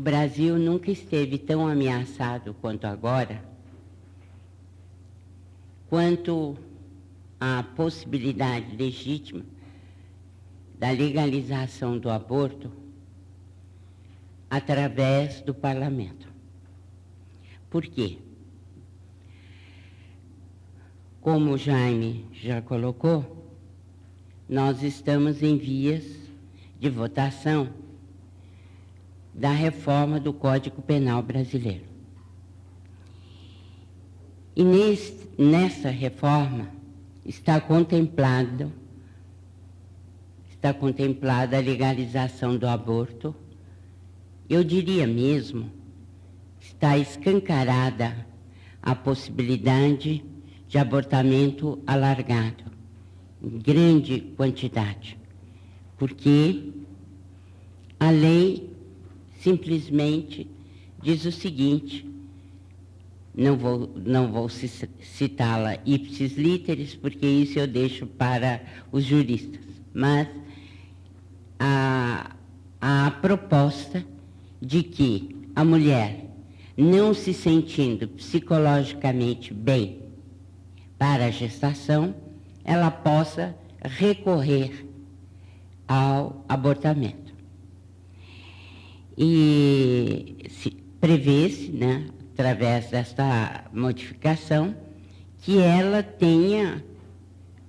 Brasil nunca esteve tão ameaçado quanto agora, quanto a possibilidade legítima da legalização do aborto através do parlamento. Por quê? Como o Jaime já colocou, nós estamos em vias de votação da reforma do Código Penal brasileiro. E nessa reforma está contemplada a legalização do aborto. Eu diria mesmo, está escancarada a possibilidade de abortamento alargado, em grande quantidade, porque a lei simplesmente diz o seguinte, não vou citá-la ipsis literis, porque isso eu deixo para os juristas, mas a proposta de que a mulher, não se sentindo psicologicamente bem para a gestação, ela possa recorrer ao abortamento. E prevê-se, né, através desta modificação, que ela tenha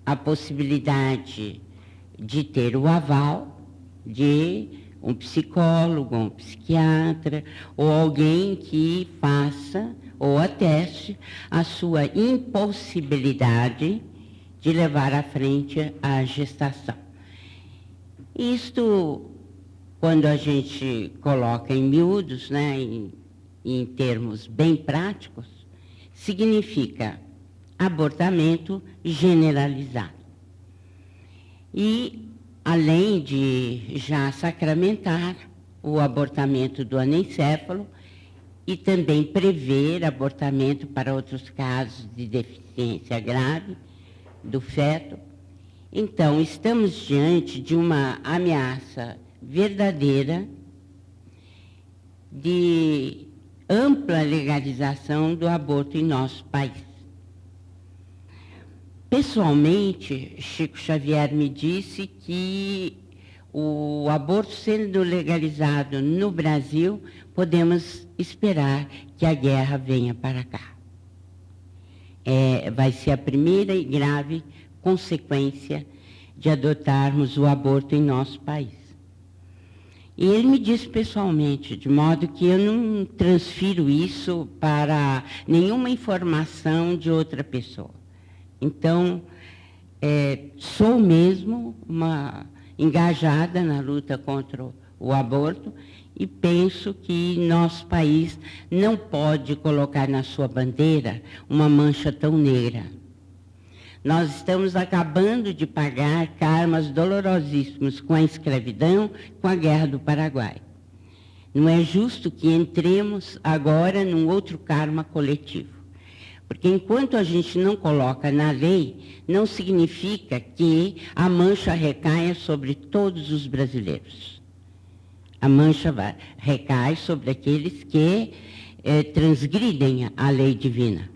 a possibilidade de ter o aval de um psicólogo, um psiquiatra, ou alguém que faça ou ateste a sua impossibilidade de levar à frente a gestação. Isto, quando a gente coloca em miúdos, né, em termos bem práticos, significa abortamento generalizado. E, além de já sacramentar o abortamento do anencéfalo e também prever abortamento para outros casos de deficiência grave do feto, então estamos diante de uma ameaça verdadeira de ampla legalização do aborto em nosso país. Pessoalmente, Chico Xavier me disse que o aborto sendo legalizado no Brasil, podemos esperar que a guerra venha para cá. Vai ser a primeira e grave consequência de adotarmos o aborto em nosso país. E ele me disse pessoalmente, de modo que eu não transfiro isso para nenhuma informação de outra pessoa. Então, sou mesmo uma engajada na luta contra o aborto e penso que nosso país não pode colocar na sua bandeira uma mancha tão negra. Nós estamos acabando de pagar karmas dolorosíssimos com a escravidão, com a Guerra do Paraguai. Não é justo que entremos agora num outro karma coletivo. Porque enquanto a gente não coloca na lei, não significa que a mancha recaia sobre todos os brasileiros. A mancha recai sobre aqueles que transgridem a lei divina.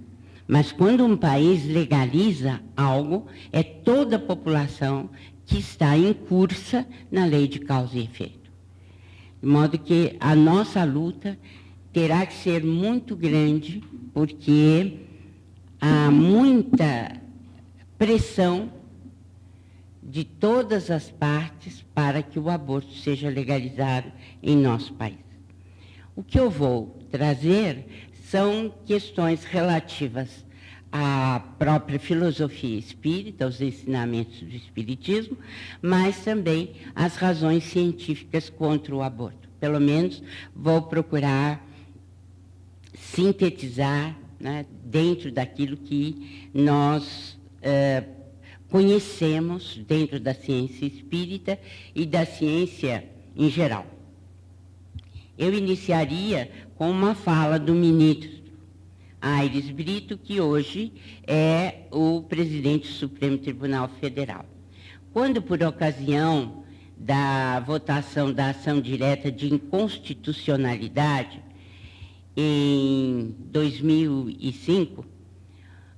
Mas quando um país legaliza algo, é toda a população que está incursa na lei de causa e efeito. De modo que a nossa luta terá que ser muito grande, porque há muita pressão de todas as partes para que o aborto seja legalizado em nosso país. O que eu vou trazer são questões relativas à própria filosofia espírita, aos ensinamentos do espiritismo, mas também às razões científicas contra o aborto. Pelo menos vou procurar sintetizar, né, dentro daquilo que nós conhecemos dentro da ciência espírita e da ciência em geral. Eu iniciaria com uma fala do ministro Aires Brito, que hoje é o presidente do Supremo Tribunal Federal. Quando, por ocasião da votação da ação direta de inconstitucionalidade, em 2005,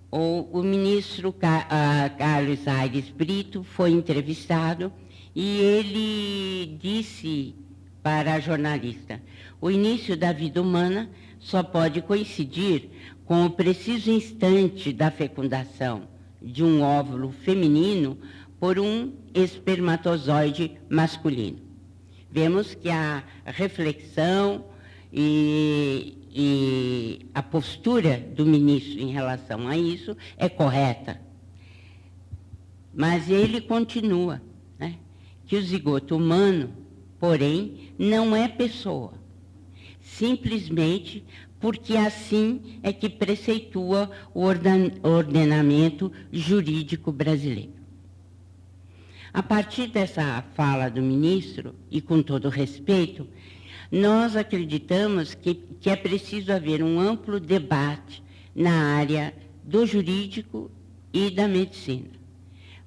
o ministro Carlos Aires Brito foi entrevistado e ele disse para a jornalista: o início da vida humana só pode coincidir com o preciso instante da fecundação de um óvulo feminino por um espermatozoide masculino. Vemos que a reflexão e a postura do ministro em relação a isso é correta. Mas ele continua, né, que o zigoto humano, porém, não é pessoa, simplesmente porque assim é que preceitua o ordenamento jurídico brasileiro. A partir dessa fala do ministro, e com todo respeito, nós acreditamos que é preciso haver um amplo debate na área do jurídico e da medicina.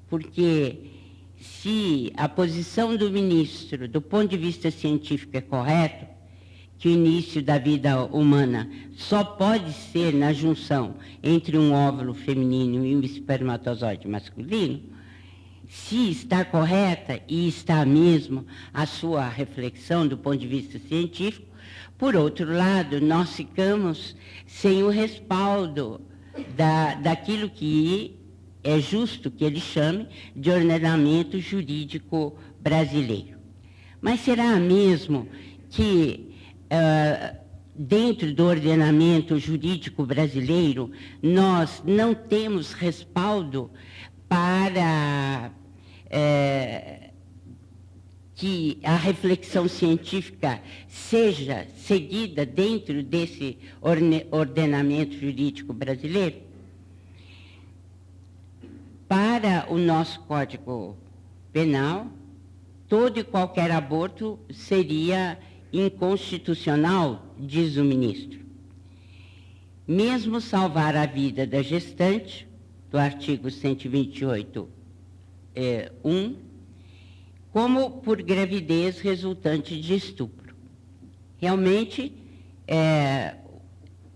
Porque se a posição do ministro, do ponto de vista científico, é correta, que o início da vida humana só pode ser na junção entre um óvulo feminino e um espermatozoide masculino, se está correta, e está mesmo a sua reflexão do ponto de vista científico, por outro lado, nós ficamos sem o respaldo daquilo que é justo que ele chame de ordenamento jurídico brasileiro. Mas será mesmo que, dentro do ordenamento jurídico brasileiro, nós não temos respaldo para que a reflexão científica seja seguida dentro desse ordenamento jurídico brasileiro? Para o nosso Código Penal, todo e qualquer aborto seria inconstitucional, diz o ministro. Mesmo salvar a vida da gestante, do artigo 128, 1, como por gravidez resultante de estupro. Realmente,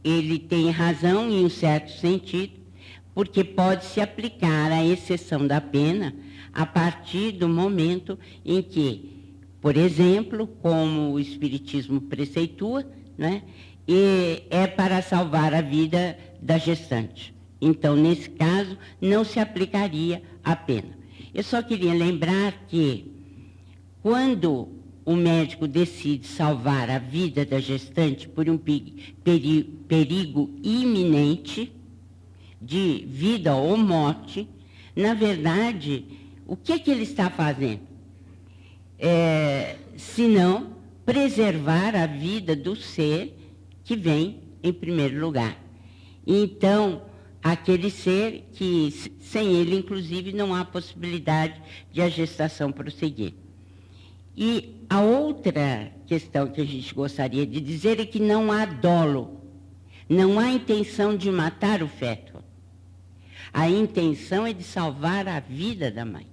ele tem razão em um certo sentido, porque pode-se aplicar a exceção da pena a partir do momento em que, por exemplo, como o Espiritismo preceitua, né, é para salvar a vida da gestante. Então, nesse caso, não se aplicaria a pena. Eu só queria lembrar que, quando o médico decide salvar a vida da gestante por um perigo iminente de vida ou morte, na verdade, o que ele está fazendo? Senão preservar a vida do ser que vem em primeiro lugar. Então, aquele ser que, sem ele, inclusive, não há possibilidade de a gestação prosseguir. E a outra questão que a gente gostaria de dizer é que não há dolo, não há intenção de matar o feto. A intenção é de salvar a vida da mãe.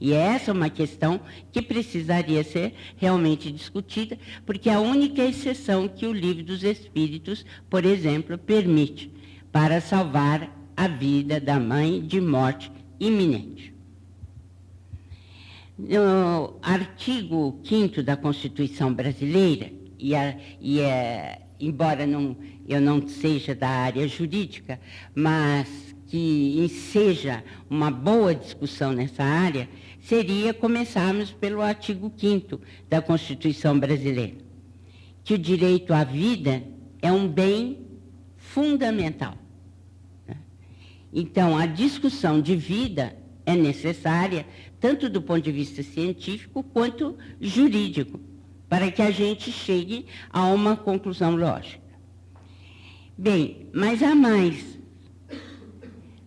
E essa é uma questão que precisaria ser realmente discutida, porque é a única exceção que o Livro dos Espíritos, por exemplo, permite para salvar a vida da mãe de morte iminente. No artigo 5º da Constituição Brasileira, embora eu não seja da área jurídica, mas que enseja uma boa discussão nessa área, seria começarmos pelo artigo 5º da Constituição Brasileira, que o direito à vida é um bem fundamental. Então, a discussão de vida é necessária, tanto do ponto de vista científico quanto jurídico, para que a gente chegue a uma conclusão lógica. Bem, mas há mais.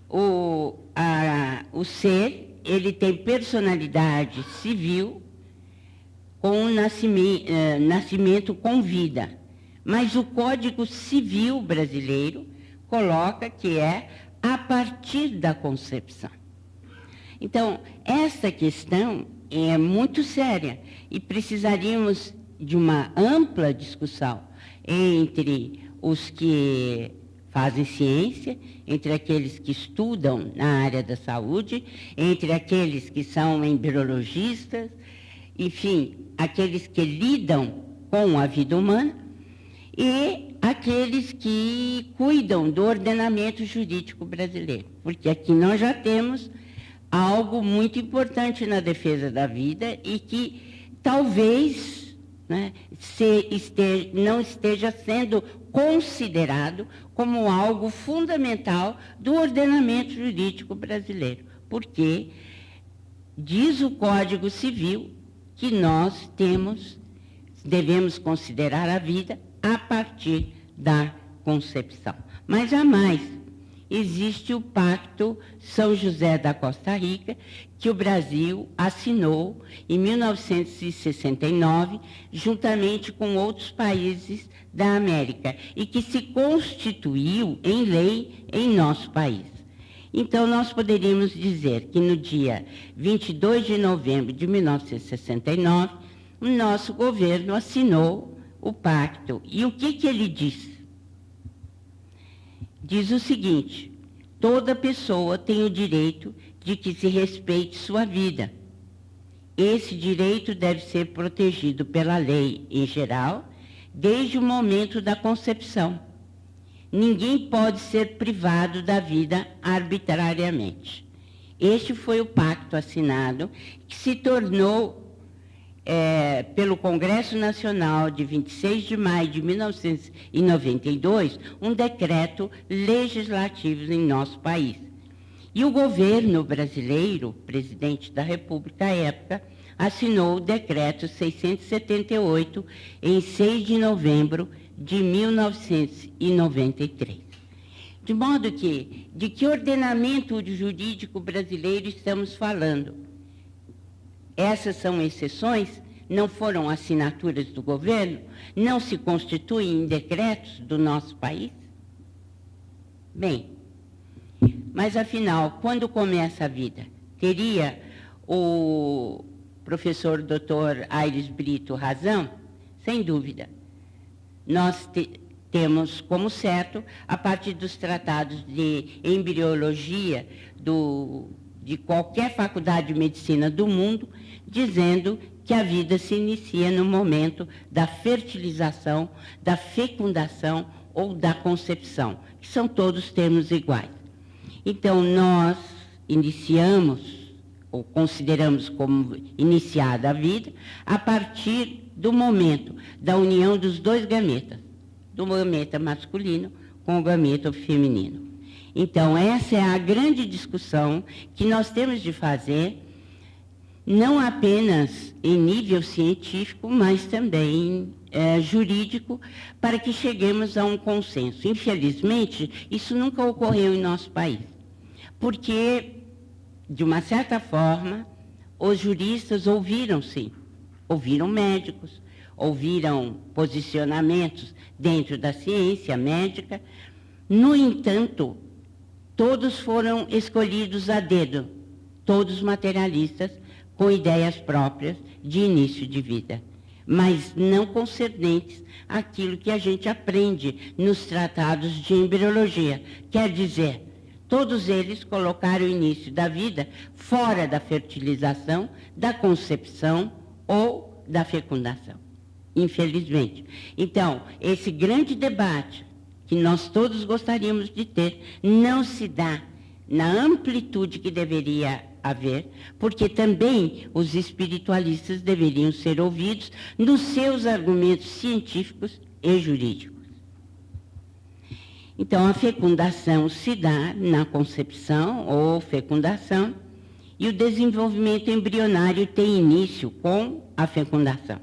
O ser, ele tem personalidade civil com o nascimento com vida, mas o Código Civil brasileiro coloca que é a partir da concepção. Então, essa questão é muito séria e precisaríamos de uma ampla discussão entre os que fazem ciência, entre aqueles que estudam na área da saúde, entre aqueles que são embriologistas, enfim, aqueles que lidam com a vida humana e aqueles que cuidam do ordenamento jurídico brasileiro, porque aqui nós já temos algo muito importante na defesa da vida e que talvez, né, não esteja sendo considerado como algo fundamental do ordenamento jurídico brasileiro, porque diz o Código Civil que nós devemos considerar a vida a partir da concepção. Mas jamais existe o Pacto São José da Costa Rica, que o Brasil assinou em 1969, juntamente com outros países da América, e que se constituiu em lei em nosso país. Então, nós poderíamos dizer que no dia 22 de novembro de 1969, o nosso governo assinou o pacto. E o que ele diz? Diz o seguinte: toda pessoa tem o direito de que se respeite sua vida. Esse direito deve ser protegido pela lei em geral, desde o momento da concepção. Ninguém pode ser privado da vida arbitrariamente. Este foi o pacto assinado, que se tornou, pelo Congresso Nacional de 26 de maio de 1992, um decreto legislativo em nosso país. E o governo brasileiro, o presidente da República à época, assinou o decreto 678 em 6 de novembro de 1993. De modo que, de que ordenamento jurídico brasileiro estamos falando? Essas são exceções, não foram assinaturas do governo, não se constituem em decretos do nosso país? Bem, mas afinal, quando começa a vida? Teria o professor Dr. Aires Brito razão? Sem dúvida. Nós temos como certo, a partir dos tratados de embriologia de qualquer faculdade de medicina do mundo, dizendo que a vida se inicia no momento da fertilização, da fecundação ou da concepção, que são todos termos iguais. Então, nós iniciamos, ou consideramos como iniciada a vida, a partir do momento da união dos dois gametas, do gameta masculino com o gameta feminino. Então, essa é a grande discussão que nós temos de fazer, não apenas em nível científico, mas também jurídico, para que cheguemos a um consenso. Infelizmente, isso nunca ocorreu em nosso país, porque, de uma certa forma, os juristas ouviram, sim, ouviram médicos, ouviram posicionamentos dentro da ciência médica. No entanto, todos foram escolhidos a dedo, todos materialistas, com ideias próprias de início de vida, mas não concernentes àquilo que a gente aprende nos tratados de embriologia. Quer dizer, todos eles colocaram o início da vida fora da fertilização, da concepção ou da fecundação, infelizmente. Então, esse grande debate que nós todos gostaríamos de ter não se dá na amplitude que deveria haver, porque também os espiritualistas deveriam ser ouvidos nos seus argumentos científicos e jurídicos. Então, a fecundação se dá na concepção ou fecundação, e o desenvolvimento embrionário tem início com a fecundação.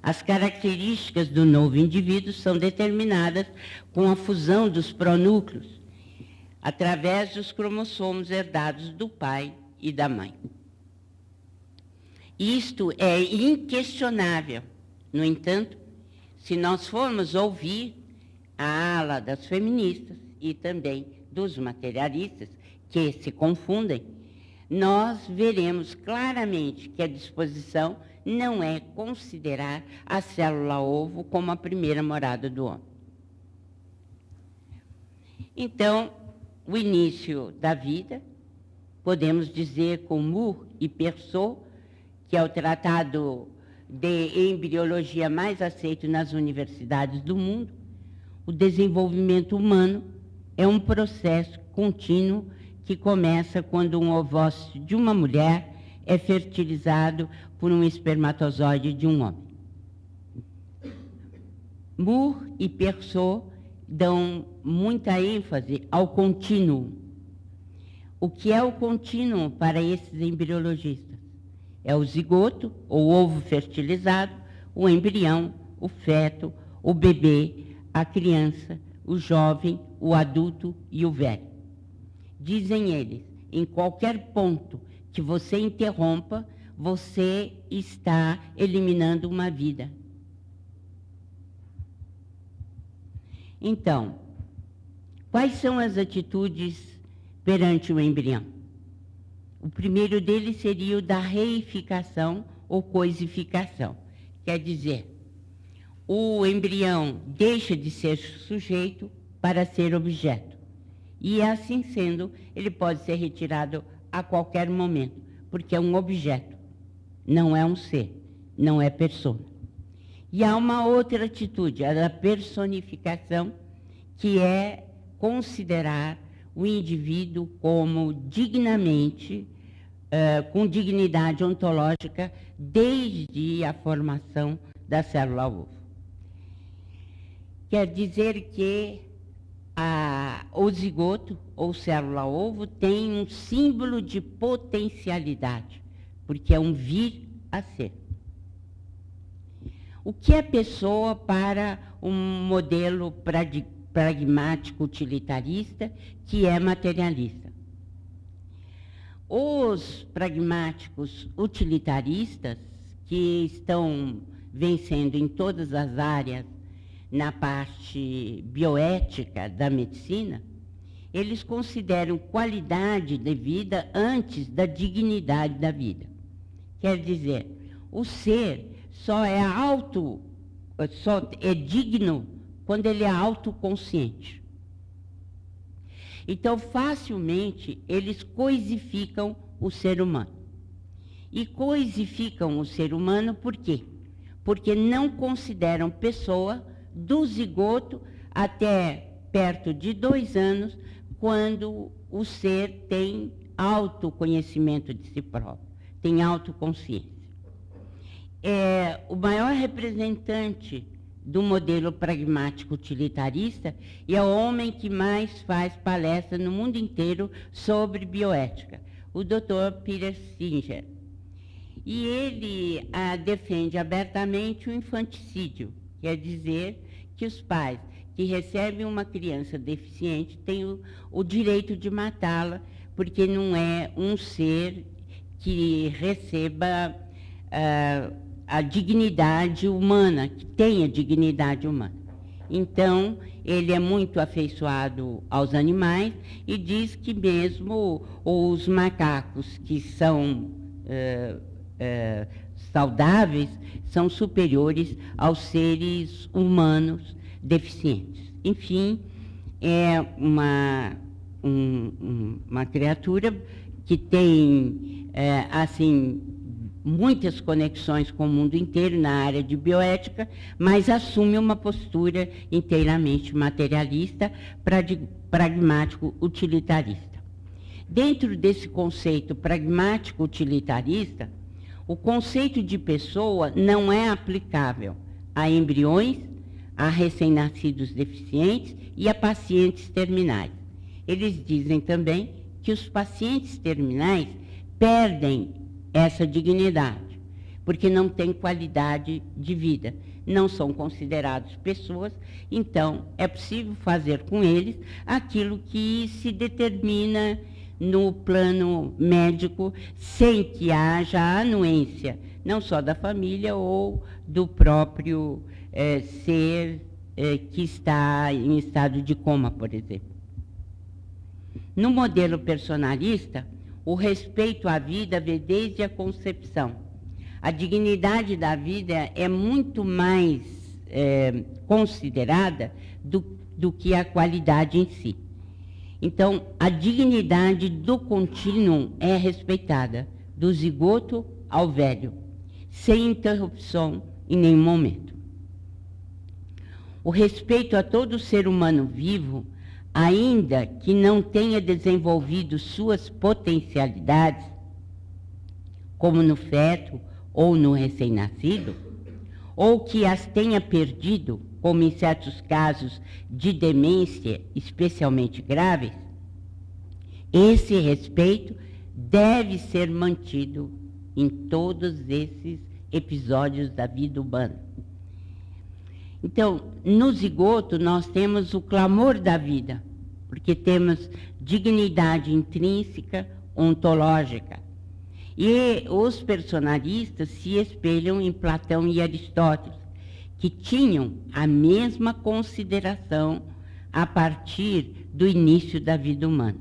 As características do novo indivíduo são determinadas com a fusão dos pronúcleos, através dos cromossomos herdados do pai e da mãe. Isto é inquestionável. No entanto, se nós formos ouvir a ala das feministas e também dos materialistas, que se confundem, nós veremos claramente que a disposição não é considerar a célula-ovo como a primeira morada do homem. Então, o início da vida, podemos dizer com Moore e Persaud, que é o tratado de embriologia mais aceito nas universidades do mundo, o desenvolvimento humano é um processo contínuo que começa quando um ovócito de uma mulher é fertilizado por um espermatozoide de um homem. Moore e Persaud dão muita ênfase ao contínuo. O que é o contínuo para esses embriologistas? É o zigoto, o ovo fertilizado, o embrião, o feto, o bebê, a criança, o jovem, o adulto e o velho. Dizem eles, em qualquer ponto que você interrompa, você está eliminando uma vida. Então, quais são as atitudes perante o embrião? O primeiro deles seria o da reificação ou coisificação. Quer dizer, o embrião deixa de ser sujeito para ser objeto. E assim sendo, ele pode ser retirado a qualquer momento, porque é um objeto, não é um ser, não é persona. E há uma outra atitude, a da personificação, que é considerar o indivíduo como dignamente, com dignidade ontológica, desde a formação da célula-ovo. Quer dizer que o zigoto, ou célula-ovo, tem um símbolo de potencialidade, porque é um vir a ser. O que é pessoa para um modelo pragmático utilitarista, que é materialista? Os pragmáticos utilitaristas, que estão vencendo em todas as áreas na parte bioética da medicina, eles consideram qualidade de vida antes da dignidade da vida. Quer dizer, o ser só é digno quando ele é autoconsciente. Então, facilmente, eles coisificam o ser humano. E coisificam o ser humano por quê? Porque não consideram pessoa do zigoto até perto de 2 anos, quando o ser tem autoconhecimento de si próprio, tem autoconsciência. O maior representante do modelo pragmático utilitarista é o homem que mais faz palestra no mundo inteiro sobre bioética, o Dr. Peter Singer. E ele defende abertamente o infanticídio, quer dizer que os pais que recebem uma criança deficiente têm o direito de matá-la, porque não é um ser que receba a dignidade humana, que tenha dignidade humana. Então, ele é muito afeiçoado aos animais e diz que mesmo os macacos que são saudáveis são superiores aos seres humanos deficientes. Enfim, é uma criatura que tem, assim, muitas conexões com o mundo inteiro na área de bioética, mas assume uma postura inteiramente materialista, pragmático, utilitarista. Dentro desse conceito pragmático utilitarista, o conceito de pessoa não é aplicável a embriões, a recém-nascidos deficientes e a pacientes terminais. Eles dizem também que os pacientes terminais perdem essa dignidade, porque não têm qualidade de vida, não são considerados pessoas, então é possível fazer com eles aquilo que se determina no plano médico, sem que haja a anuência, não só da família ou do próprio ser que está em estado de coma, por exemplo. No modelo personalista, o respeito à vida vem desde a concepção. A dignidade da vida é muito mais considerada do que a qualidade em si. Então, a dignidade do contínuo é respeitada, do zigoto ao velho, sem interrupção em nenhum momento. O respeito a todo ser humano vivo, ainda que não tenha desenvolvido suas potencialidades, como no feto ou no recém-nascido, ou que as tenha perdido, como em certos casos de demência especialmente graves, esse respeito deve ser mantido em todos esses episódios da vida humana. Então, no zigoto nós temos o clamor da vida, porque temos dignidade intrínseca, ontológica. E os personalistas se espelham em Platão e Aristóteles, que tinham a mesma consideração a partir do início da vida humana.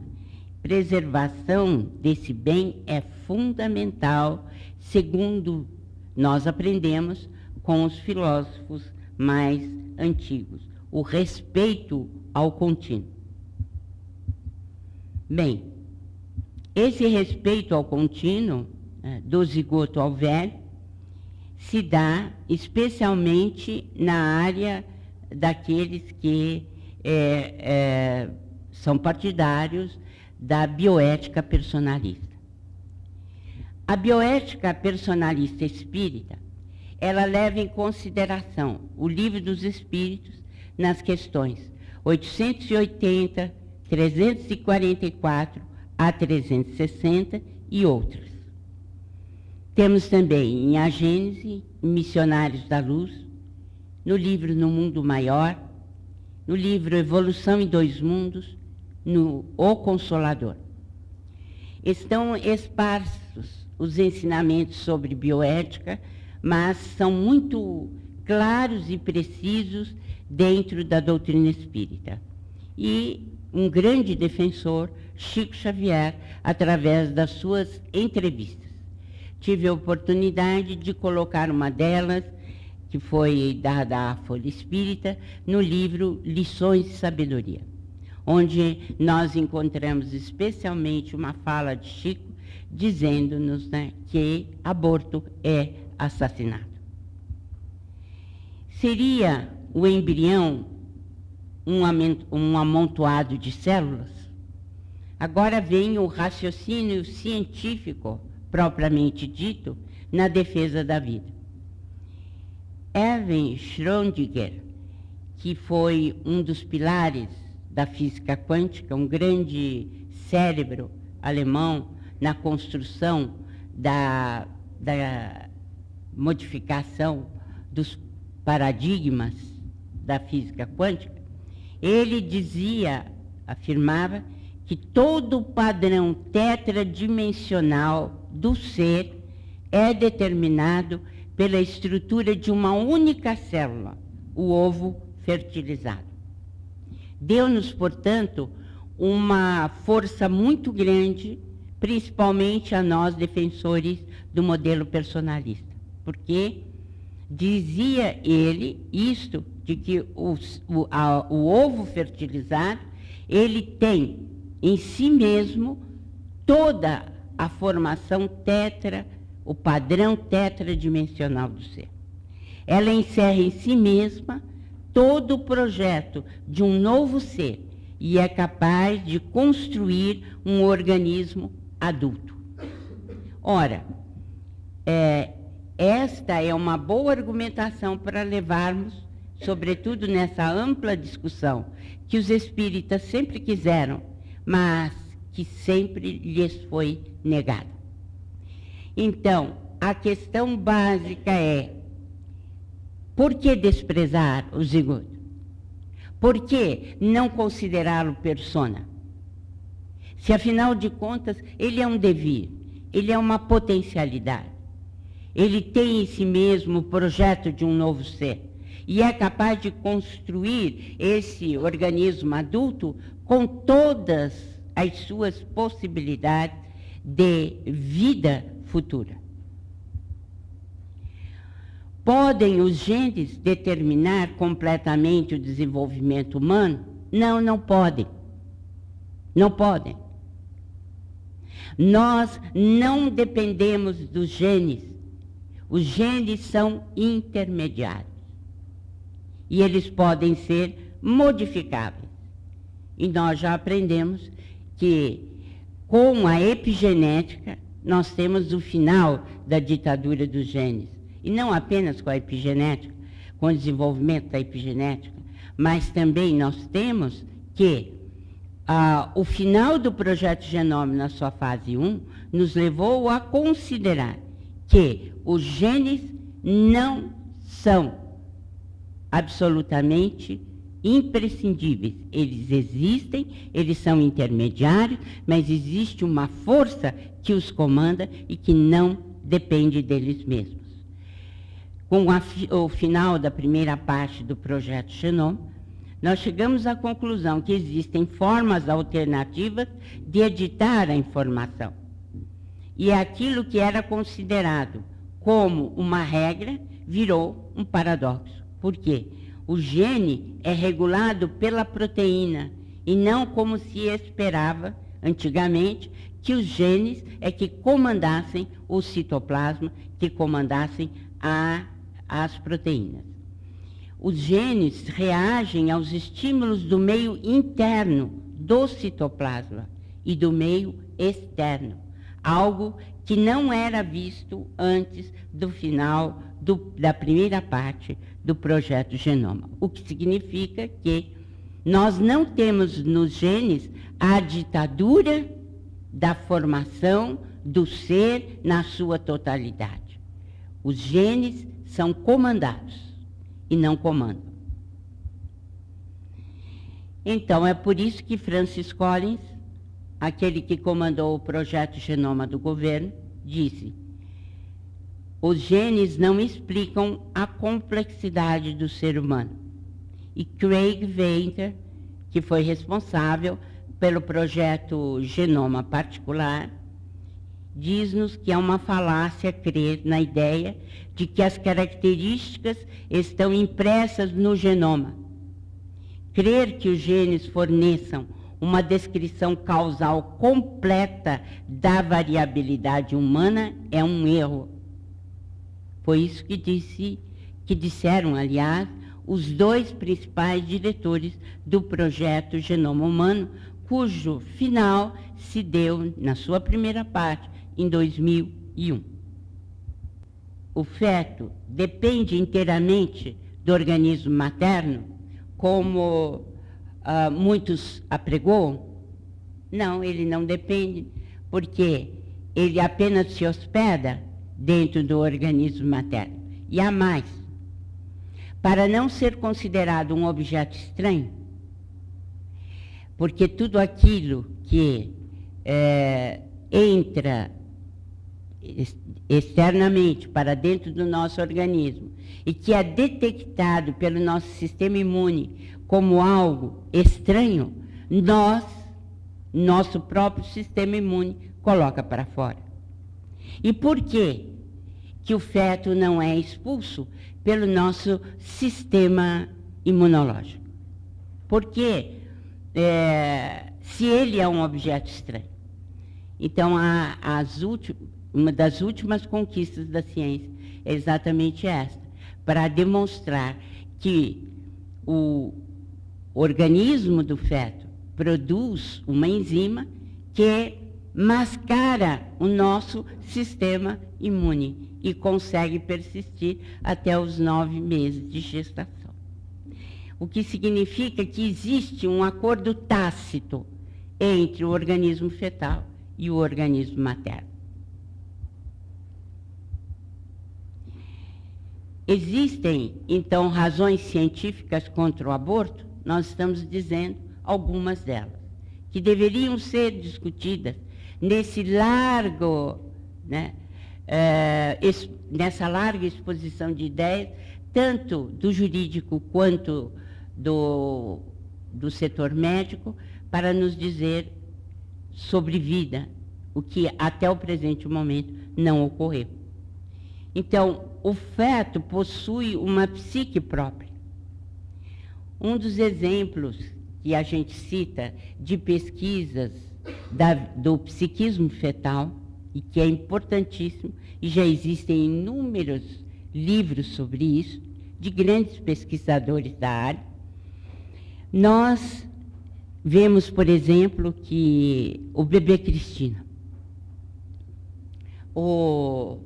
Preservação desse bem é fundamental, segundo nós aprendemos com os filósofos mais antigos, o respeito ao contínuo. Bem, esse respeito ao contínuo, do zigoto ao velho, se dá especialmente na área daqueles que são partidários da bioética personalista. A bioética personalista espírita, ela leva em consideração o Livro dos Espíritos nas questões 880, 344 a 360 e outras. Temos também em A Gênese, Missionários da Luz, no livro No Mundo Maior, no livro Evolução em Dois Mundos, no O Consolador. Estão esparsos os ensinamentos sobre bioética, mas são muito claros e precisos dentro da doutrina espírita. E um grande defensor, Chico Xavier, através das suas entrevistas. Tive a oportunidade de colocar uma delas, que foi dada à Folha Espírita, no livro Lições de Sabedoria, onde nós encontramos especialmente uma fala de Chico, dizendo-nos, né, que aborto é assassinato. Seria o embrião um amontoado de células? Agora vem o raciocínio científico, propriamente dito, na defesa da vida. Erwin Schrödinger, que foi um dos pilares da física quântica, um grande cérebro alemão na construção da modificação dos paradigmas da física quântica, ele afirmava que todo padrão tetradimensional do ser é determinado pela estrutura de uma única célula, o ovo fertilizado. Deu-nos, portanto, uma força muito grande, principalmente a nós defensores do modelo personalista, porque dizia ele isto, de que o ovo fertilizado, ele tem em si mesmo toda a formação o padrão tetradimensional do ser. Ela encerra em si mesma todo o projeto de um novo ser e é capaz de construir um organismo adulto. Ora, esta é uma boa argumentação para levarmos, sobretudo nessa ampla discussão que os espíritas sempre quiseram, mas que sempre lhes foi negada. Então, a questão básica é: por que desprezar o zigoto? Por que não considerá-lo persona? Se, afinal de contas, ele é um devir, ele é uma potencialidade. Ele tem em si mesmo o projeto de um novo ser e é capaz de construir esse organismo adulto com todas as suas possibilidades de vida futura. Podem os genes determinar completamente o desenvolvimento humano? Não, não podem. Não podem. Nós não dependemos dos genes. Os genes são intermediários. E eles podem ser modificáveis. E nós já aprendemos que, com a epigenética, nós temos o final da ditadura dos genes. E não apenas com a epigenética, com o desenvolvimento da epigenética, mas também nós temos que o final do projeto Genome, na sua fase 1, nos levou a considerar que os genes não são absolutamente imprescindíveis. Eles existem, eles são intermediários, mas existe uma força que os comanda e que não depende deles mesmos. Com o final da primeira parte do projeto Genome, nós chegamos à conclusão que existem formas alternativas de editar a informação. E aquilo que era considerado como uma regra virou um paradoxo. Por quê? O gene é regulado pela proteína e não como se esperava antigamente que os genes é que comandassem o citoplasma, que comandassem as proteínas. Os genes reagem aos estímulos do meio interno do citoplasma e do meio externo, algo que não era visto antes do final da primeira parte do projeto Genoma. O que significa que nós não temos nos genes a ditadura da formação do ser na sua totalidade. Os genes são comandados e não comandam. Então, é por isso que Francis Collins, aquele que comandou o projeto Genoma do governo, disse: os genes não explicam a complexidade do ser humano. E Craig Venter, que foi responsável pelo projeto Genoma Particular, diz-nos que é uma falácia crer na ideia de que as características estão impressas no genoma. Crer que os genes forneçam uma descrição causal completa da variabilidade humana é um erro. Foi isso que disseram, aliás, os dois principais diretores do projeto Genoma Humano, cujo final se deu, na sua primeira parte, em 2001. O feto depende inteiramente do organismo materno, como muitos apregoam? Não, ele não depende, porque ele apenas se hospeda dentro do organismo materno. E há mais. Para não ser considerado um objeto estranho, porque tudo aquilo que entra externamente para dentro do nosso organismo e que é detectado pelo nosso sistema imune como algo estranho, nosso próprio sistema imune coloca para fora. E por quê que o feto não é expulso pelo nosso sistema imunológico? Porque se ele é um objeto estranho. Então, uma das últimas conquistas da ciência é exatamente esta, para demonstrar que o organismo do feto produz uma enzima que mascara o nosso sistema imune e consegue persistir até os 9 meses de gestação. O que significa que existe um acordo tácito entre o organismo fetal e o organismo materno. Existem, então, razões científicas contra o aborto? Nós estamos dizendo algumas delas, que deveriam ser discutidas nesse largo, nessa larga exposição de ideias, tanto do jurídico quanto do setor médico, para nos dizer sobre vida, o que até o presente momento não ocorreu. Então, o feto possui uma psique própria. Um dos exemplos que a gente cita de pesquisas do psiquismo fetal, e que é importantíssimo, e já existem inúmeros livros sobre isso, de grandes pesquisadores da área, nós vemos, por exemplo, que o bebê Cristina. O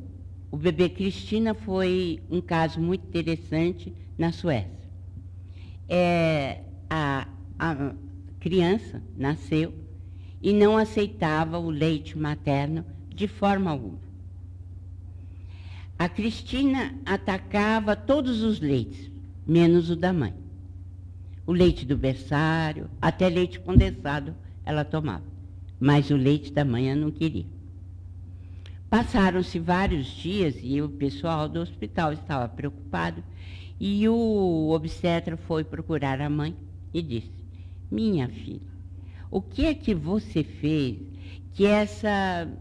bebê Cristina foi um caso muito interessante na Suécia. A criança nasceu e não aceitava o leite materno de forma alguma. A Cristina atacava todos os leites, menos o da mãe. O leite do berçário, até leite condensado ela tomava, mas o leite da mãe ela não queria. Passaram-se vários dias e o pessoal do hospital estava preocupado e o obstetra foi procurar a mãe e disse: minha filha, o que é que você fez que essa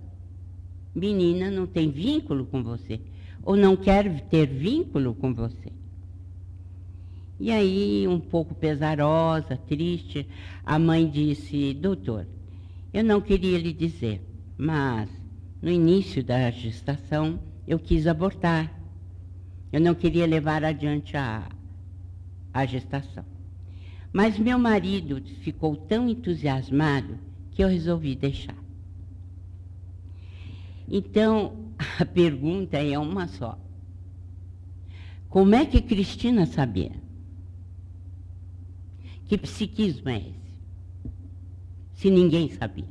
menina não tem vínculo com você? Ou não quer ter vínculo com você? E aí, um pouco pesarosa, triste, a mãe disse: doutor, eu não queria lhe dizer, mas no início da gestação eu quis abortar. Eu não queria levar adiante a gestação. Mas meu marido ficou tão entusiasmado que eu resolvi deixar. Então, a pergunta é uma só. Como é que Cristina sabia? Que psiquismo é esse? Se ninguém sabia.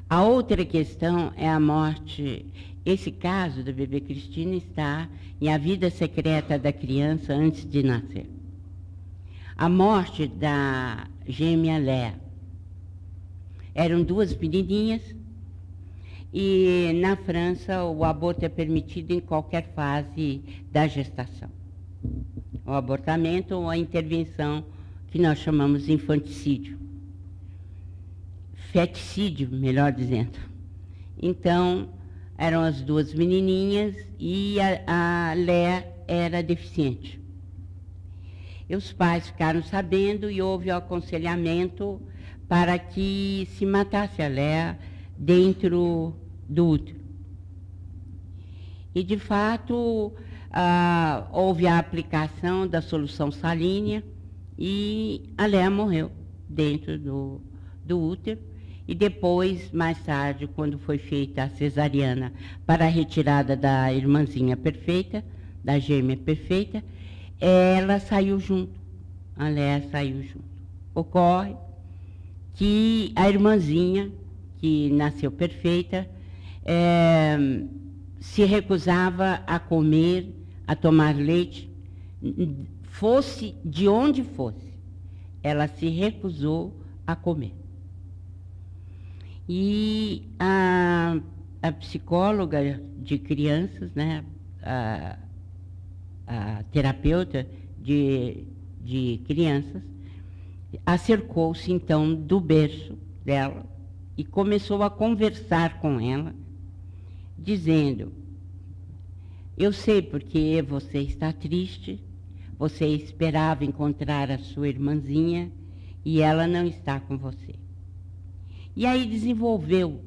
A outra questão é a morte. Esse caso do bebê Cristina está em A Vida Secreta da Criança Antes de Nascer. A morte da gêmea Léa. Eram duas menininhas e na França o aborto é permitido em qualquer fase da gestação. O abortamento ou a intervenção que nós chamamos de infanticídio. Feticídio, melhor dizendo. Então, eram as duas menininhas e a Léa era deficiente. E os pais ficaram sabendo e houve o aconselhamento para que se matasse a Léa dentro do útero. E, de fato, houve a aplicação da solução salínea e a Léa morreu dentro do útero. E depois, mais tarde, quando foi feita a cesariana para a retirada da irmãzinha perfeita, da gêmea perfeita, ela saiu junto, a Léa saiu junto. Ocorre que a irmãzinha, que nasceu perfeita, se recusava a comer, a tomar leite, fosse de onde fosse. Ela se recusou a comer. E a psicóloga de crianças, né, a terapeuta de crianças, acercou-se então do berço dela e começou a conversar com ela, dizendo: eu sei porque você está triste, você esperava encontrar a sua irmãzinha e ela não está com você. E aí desenvolveu,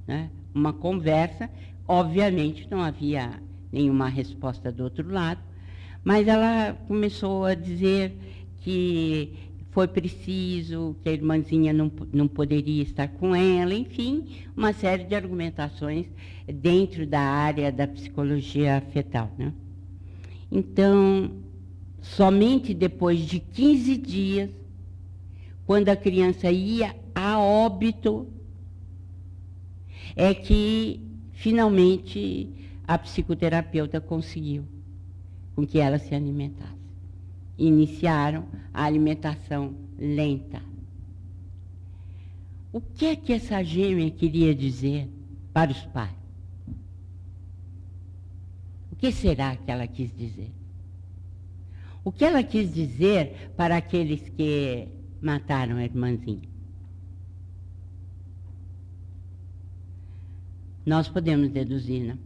né, uma conversa. Obviamente não havia nenhuma resposta do outro lado, mas ela começou a dizer que foi preciso, que a irmãzinha não poderia estar com ela, enfim, uma série de argumentações dentro da área da psicologia fetal, né? Então, somente depois de 15 dias, quando a criança ia a óbito, é que, finalmente, a psicoterapeuta conseguiu com que ela se alimentasse. Iniciaram a alimentação lenta. O que é que essa gêmea queria dizer para os pais? O que será que ela quis dizer? O que ela quis dizer para aqueles que mataram a irmãzinha? Nós podemos deduzir, né?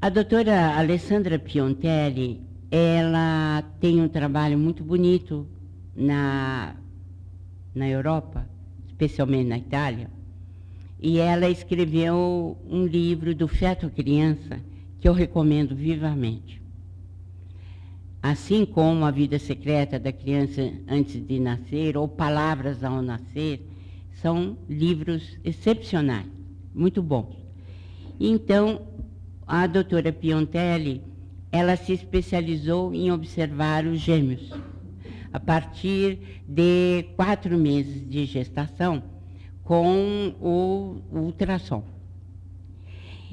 A doutora Alessandra Piontelli, ela tem um trabalho muito bonito na Europa, especialmente na Itália, e ela escreveu um livro do feto à criança que eu recomendo vivamente. Assim como A Vida Secreta da Criança Antes de Nascer, ou Palavras ao Nascer, são livros excepcionais, muito bons. Então, a doutora Piontelli, ela se especializou em observar os gêmeos. A partir de 4 meses de gestação, com o ultrassom.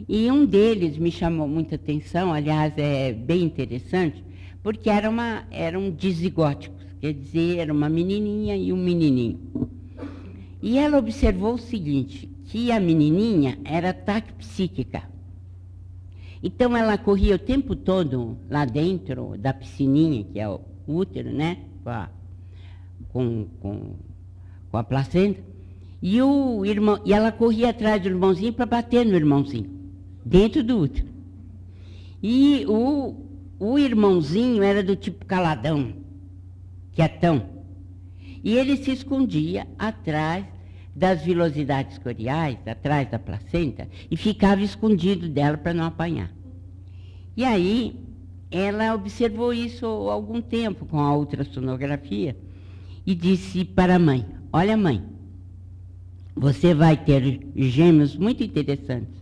E um deles me chamou muita atenção, aliás, é bem interessante, porque eram dizigóticos, quer dizer, era uma menininha e um menininho. E ela observou o seguinte, que a menininha era taquipsíquica. Então, ela corria o tempo todo lá dentro da piscininha, que é o útero, né, com a placenta, e ela corria atrás do irmãozinho para bater no irmãozinho, dentro do útero. E o irmãozinho era do tipo caladão, quietão. E ele se escondia atrás das vilosidades coriais, atrás da placenta, e ficava escondido dela para não apanhar. E aí, ela observou isso há algum tempo com a ultrassonografia e disse para a mãe, olha mãe, você vai ter gêmeos muito interessantes.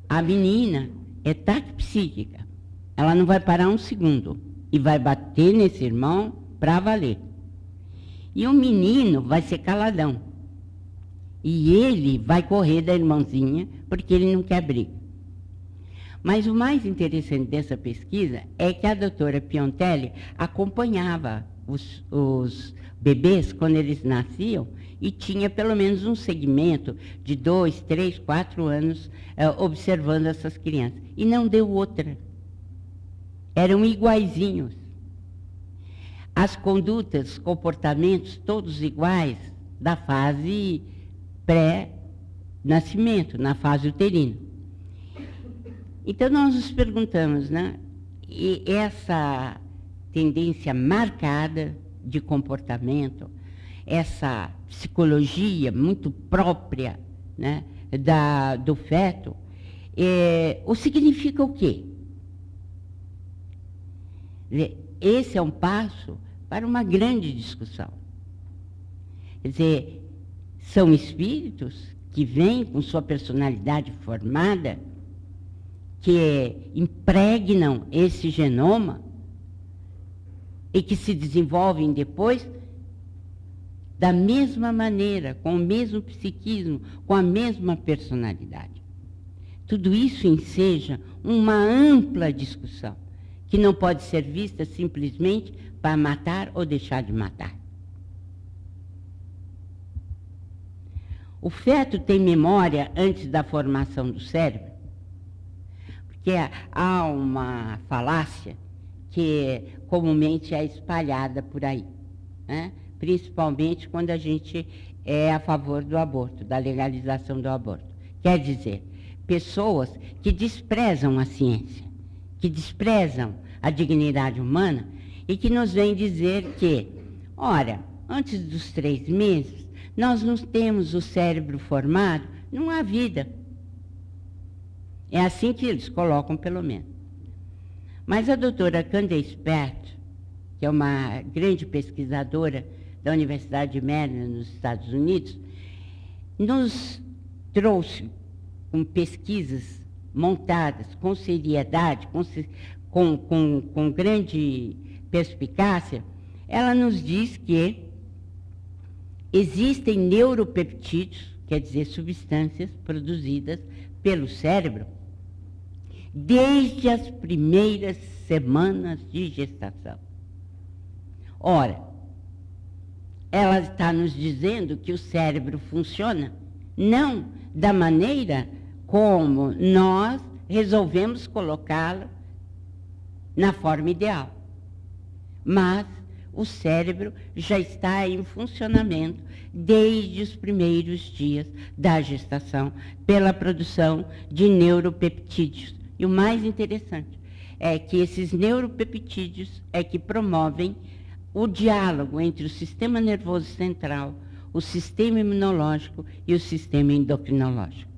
A menina é taquipsíquica, ela não vai parar um segundo e vai bater nesse irmão para valer. E o menino vai ser caladão. E ele vai correr da irmãzinha, porque ele não quer briga. Mas o mais interessante dessa pesquisa é que a doutora Piontelli acompanhava os bebês quando eles nasciam e tinha pelo menos um segmento de 2, 3, 4 anos observando essas crianças. E não deu outra. Eram iguaizinhos. As condutas, comportamentos, todos iguais da fase pré-nascimento, na fase uterina. Então, nós nos perguntamos, né? E essa tendência marcada de comportamento, essa psicologia muito própria, né, do feto, o significa o quê? Esse é um passo para uma grande discussão. Quer dizer, são espíritos que vêm com sua personalidade formada, que impregnam esse genoma e que se desenvolvem depois da mesma maneira, com o mesmo psiquismo, com a mesma personalidade. Tudo isso enseja uma ampla discussão, que não pode ser vista simplesmente para matar ou deixar de matar. O feto tem memória antes da formação do cérebro, porque há uma falácia que comumente é espalhada por aí, né? Principalmente quando a gente é a favor do aborto, da legalização do aborto. Quer dizer, pessoas que desprezam a ciência, que desprezam a dignidade humana e que nos vêm dizer que, ora, antes dos 3 meses, nós não temos o cérebro formado, não há vida. É assim que eles colocam, pelo menos. Mas a doutora Candace Pert, que é uma grande pesquisadora da Universidade de Maryland, nos Estados Unidos, nos trouxe com pesquisas montadas com seriedade, com grande perspicácia. Ela nos diz que existem neuropeptídeos, quer dizer, substâncias produzidas pelo cérebro, desde as primeiras semanas de gestação. Ora, ela está nos dizendo que o cérebro funciona não da maneira como nós resolvemos colocá-lo na forma ideal, mas o cérebro já está em funcionamento desde os primeiros dias da gestação, pela produção de neuropeptídeos. E o mais interessante é que esses neuropeptídeos é que promovem o diálogo entre o sistema nervoso central, o sistema imunológico e o sistema endocrinológico.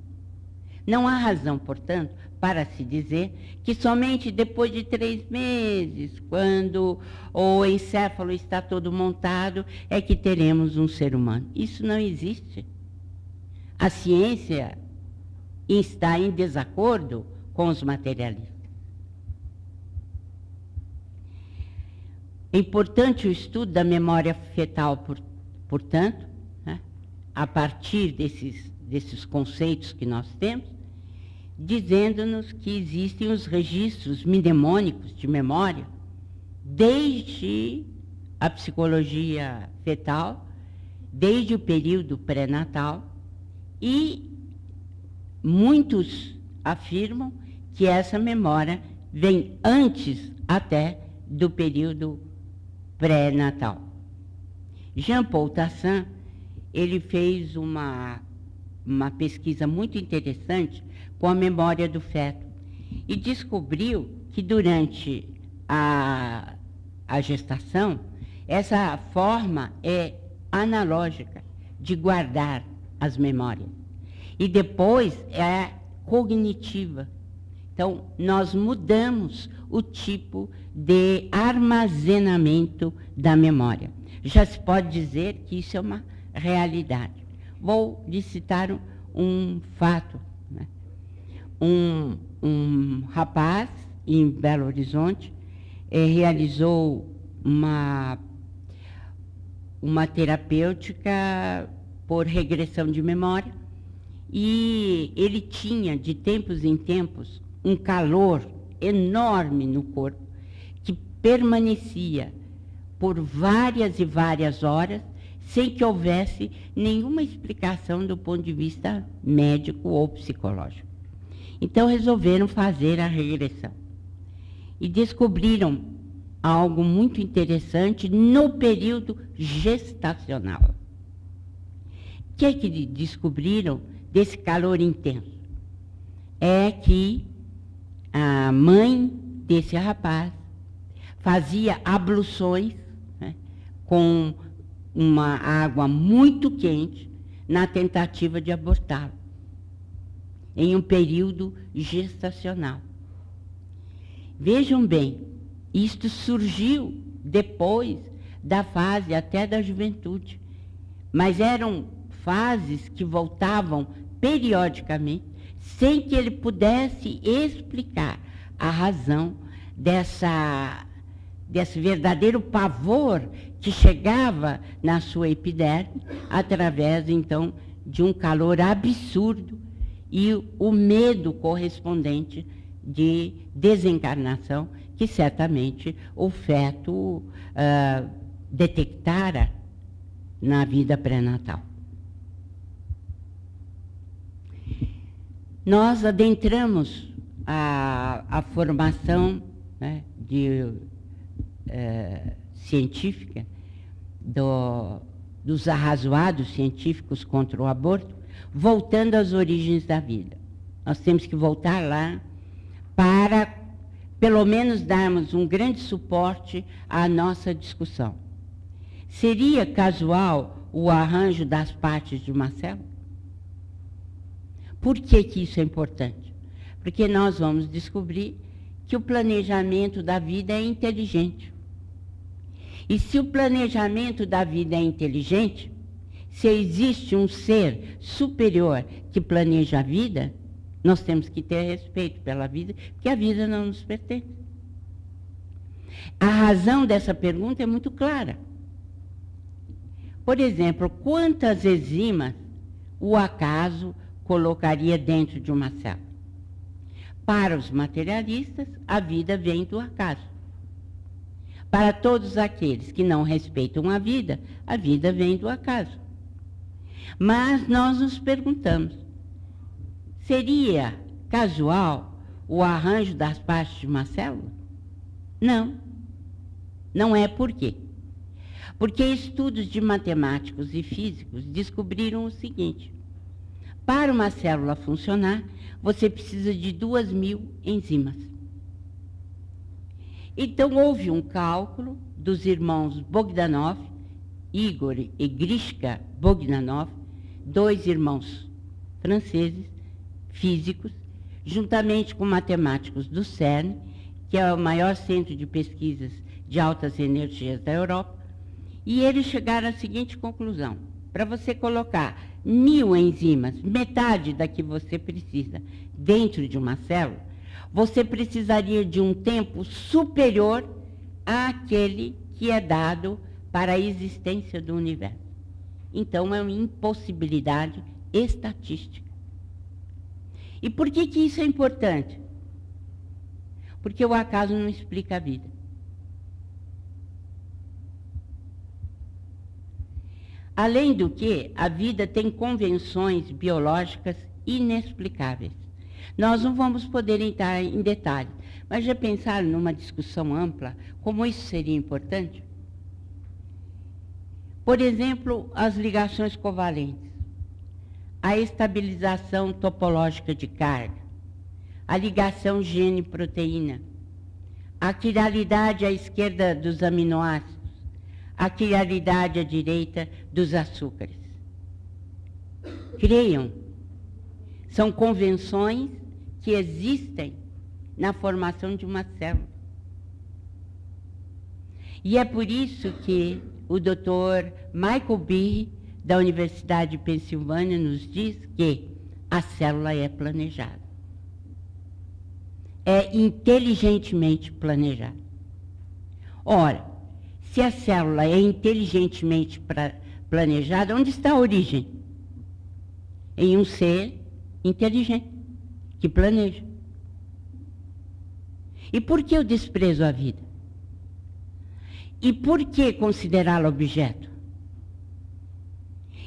Não há razão, portanto, para se dizer que somente depois de 3 meses, quando o encéfalo está todo montado, é que teremos um ser humano. Isso não existe. A ciência está em desacordo com os materialistas. É importante o estudo da memória fetal, portanto, né, a partir desses conceitos que nós temos, dizendo-nos que existem os registros mnemônicos de memória, desde a psicologia fetal, desde o período pré-natal, e muitos afirmam que essa memória vem antes até do período pré-natal. Jean-Paul Tassin, ele fez uma pesquisa muito interessante com a memória do feto e descobriu que durante a gestação, essa forma é analógica de guardar as memórias. E depois é cognitiva. Então, nós mudamos o tipo de armazenamento da memória. Já se pode dizer que isso é uma realidade. Vou lhe citar um fato. Né? Um rapaz em Belo Horizonte realizou uma terapêutica por regressão de memória e ele tinha, de tempos em tempos, um calor enorme no corpo que permanecia por várias e várias horas sem que houvesse nenhuma explicação do ponto de vista médico ou psicológico. Então resolveram fazer a regressão e descobriram algo muito interessante no período gestacional. O que é que descobriram desse calor intenso? É que a mãe desse rapaz fazia abluções, né, com uma água muito quente na tentativa de abortá-lo, em um período gestacional. Vejam bem, isto surgiu depois da fase até da juventude, mas eram fases que voltavam periodicamente, sem que ele pudesse explicar a razão desse verdadeiro pavor que chegava na sua epiderme, através, então, de um calor absurdo e o medo correspondente de desencarnação, que certamente o feto detectara na vida pré-natal. Nós adentramos a formação, né, científica dos arrazoados científicos contra o aborto, voltando às origens da vida. Nós temos que voltar lá para, pelo menos, darmos um grande suporte à nossa discussão. Seria casual o arranjo das partes de uma célula? Por que isso é importante? Porque nós vamos descobrir que o planejamento da vida é inteligente. E se o planejamento da vida é inteligente, se existe um ser superior que planeja a vida, nós temos que ter respeito pela vida, porque a vida não nos pertence. A razão dessa pergunta é muito clara. Por exemplo, quantas enzimas o acaso colocaria dentro de uma célula? Para os materialistas, a vida vem do acaso. Para todos aqueles que não respeitam a vida vem do acaso. Mas nós nos perguntamos, seria casual o arranjo das partes de uma célula? Não. Não é. Por quê? Porque estudos de matemáticos e físicos descobriram o seguinte: para uma célula funcionar, você precisa de 2.000 enzimas. Então, houve um cálculo dos irmãos Bogdanov, Igor e Grishka Bogdanov, 2 irmãos franceses, físicos, juntamente com matemáticos do CERN, que é o maior centro de pesquisas de altas energias da Europa, e eles chegaram à seguinte conclusão: para você colocar 1.000 enzimas, metade da que você precisa, dentro de uma célula, você precisaria de um tempo superior àquele que é dado para a existência do universo. Então, é uma impossibilidade estatística. E por que isso é importante? Porque o acaso não explica a vida. Além do que, a vida tem convenções biológicas inexplicáveis. Nós não vamos poder entrar em detalhes, mas já pensaram numa discussão ampla como isso seria importante? Por exemplo, as ligações covalentes, a estabilização topológica de carga, a ligação gene-proteína, a quiralidade à esquerda dos aminoácidos, a quiralidade à direita dos açúcares. Creiam, são convenções que existem na formação de uma célula. E é por isso que o Dr. Michael Behe, da Universidade de Pensilvânia, nos diz que a célula é planejada. É inteligentemente planejada. Ora, se a célula é inteligentemente planejada, onde está a origem? Em um ser inteligente, que planeja. E por que eu desprezo a vida? E por que considerá-la objeto?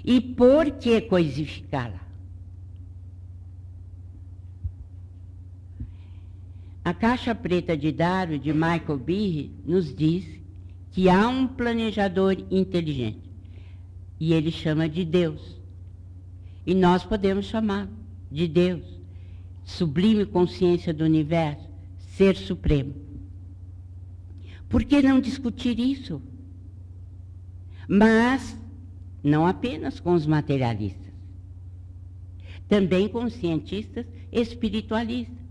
E por que coisificá-la? A caixa preta de Darwin, de Michael Behe, nos diz que há um planejador inteligente. E ele chama de Deus. E nós podemos chamar de Deus, sublime consciência do universo, ser supremo. Por que não discutir isso? Mas não apenas com os materialistas, também com os cientistas espiritualistas,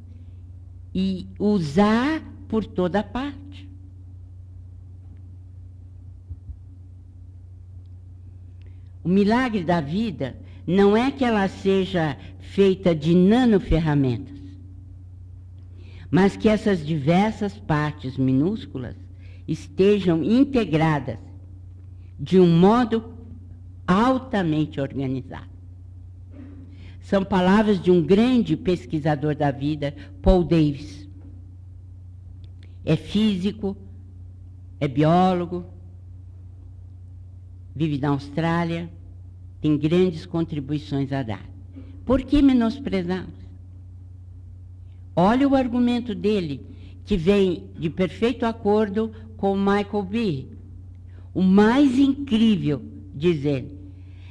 e usar por toda parte. O milagre da vida não é que ela seja feita de nanoferramentas, mas que essas diversas partes minúsculas estejam integradas de um modo altamente organizado. São palavras de um grande pesquisador da vida, Paul Davies. É físico, é biólogo, vive na Austrália, tem grandes contribuições a dar. Por que menosprezamos? Olha o argumento dele, que vem de perfeito acordo com Michael Behe. O mais incrível, diz ele,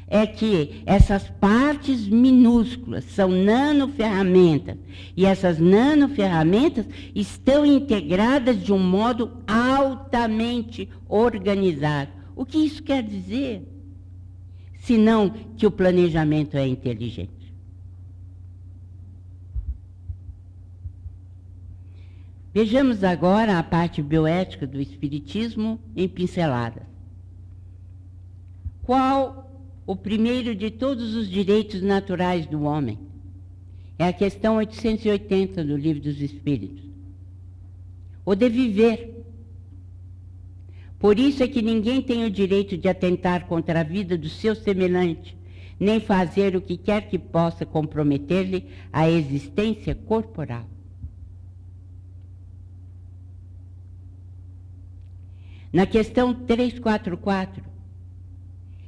é que essas partes minúsculas são nanoferramentas, e essas nanoferramentas estão integradas de um modo altamente organizado. O que isso quer dizer? Senão que o planejamento é inteligente. Vejamos agora a parte bioética do Espiritismo em pinceladas. Qual o primeiro de todos os direitos naturais do homem? É a questão 880 do Livro dos Espíritos. O de viver. Por isso é que ninguém tem o direito de atentar contra a vida do seu semelhante, nem fazer o que quer que possa comprometer-lhe a existência corporal. Na questão 344,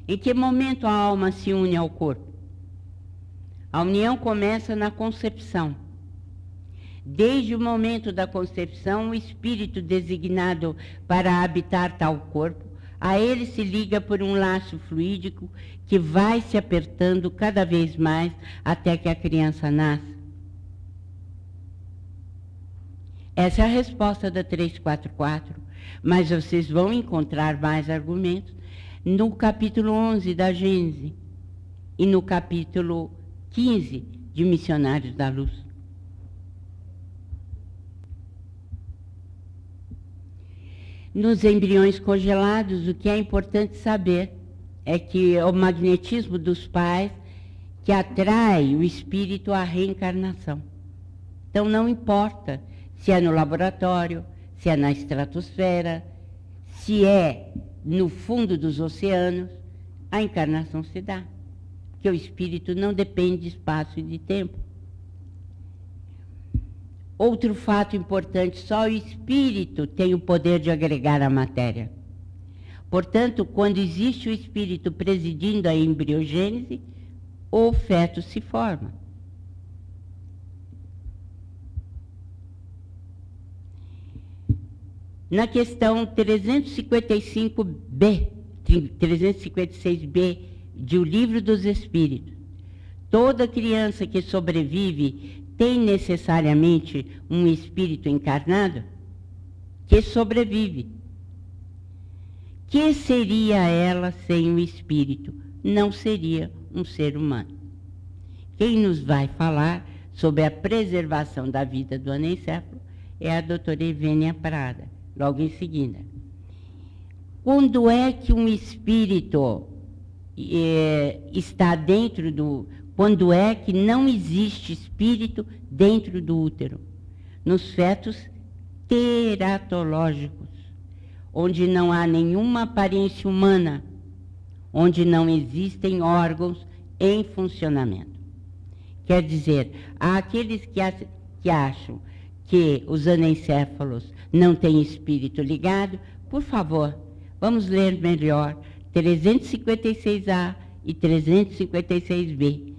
em que momento a alma se une ao corpo? A união começa na concepção. Desde o momento da concepção, o espírito designado para habitar tal corpo A ele se liga por um laço fluídico que vai se apertando cada vez mais até que a criança nasce. Essa é a resposta da 344, mas vocês vão encontrar mais argumentos no capítulo 11 da Gênese e no capítulo 15 de Missionários da Luz. Nos embriões congelados, o que é importante saber é que é o magnetismo dos pais que atrai o espírito à reencarnação. Então não importa se é no laboratório, se é na estratosfera, se é no fundo dos oceanos, a encarnação se dá. Porque o espírito não depende de espaço e de tempo. Outro fato importante, só o espírito tem o poder de agregar a matéria. Portanto, quando existe o espírito presidindo a embriogênese, o feto se forma. Na questão 355b, 356b de O Livro dos Espíritos, toda criança que sobrevive tem necessariamente um espírito encarnado que sobrevive. Que seria ela sem o espírito? Não seria um ser humano. Quem nos vai falar sobre a preservação da vida do anencefalo é a doutora Evênia Prada, logo em seguida. Quando é que um espírito está dentro do... Quando é que não existe espírito dentro do útero? Nos fetos teratológicos, onde não há nenhuma aparência humana, onde não existem órgãos em funcionamento. Quer dizer, há aqueles que acham que os anencéfalos não têm espírito ligado. Por favor, vamos ler melhor 356A e 356B.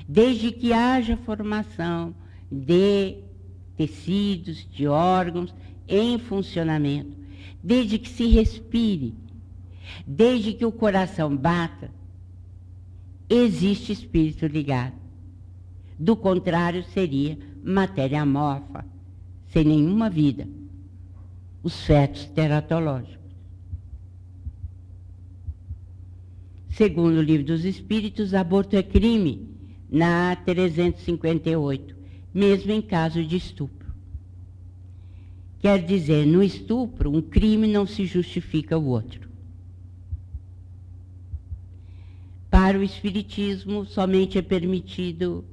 Desde que haja formação de tecidos, de órgãos em funcionamento, desde que se respire, desde que o coração bata, existe espírito ligado. Do contrário, seria matéria amorfa, sem nenhuma vida. Os fetos teratológicos. Segundo o Livro dos Espíritos, aborto é crime, na 358, mesmo em caso de estupro. Quer dizer, no estupro, um crime não se justifica o outro. Para o Espiritismo, somente é permitido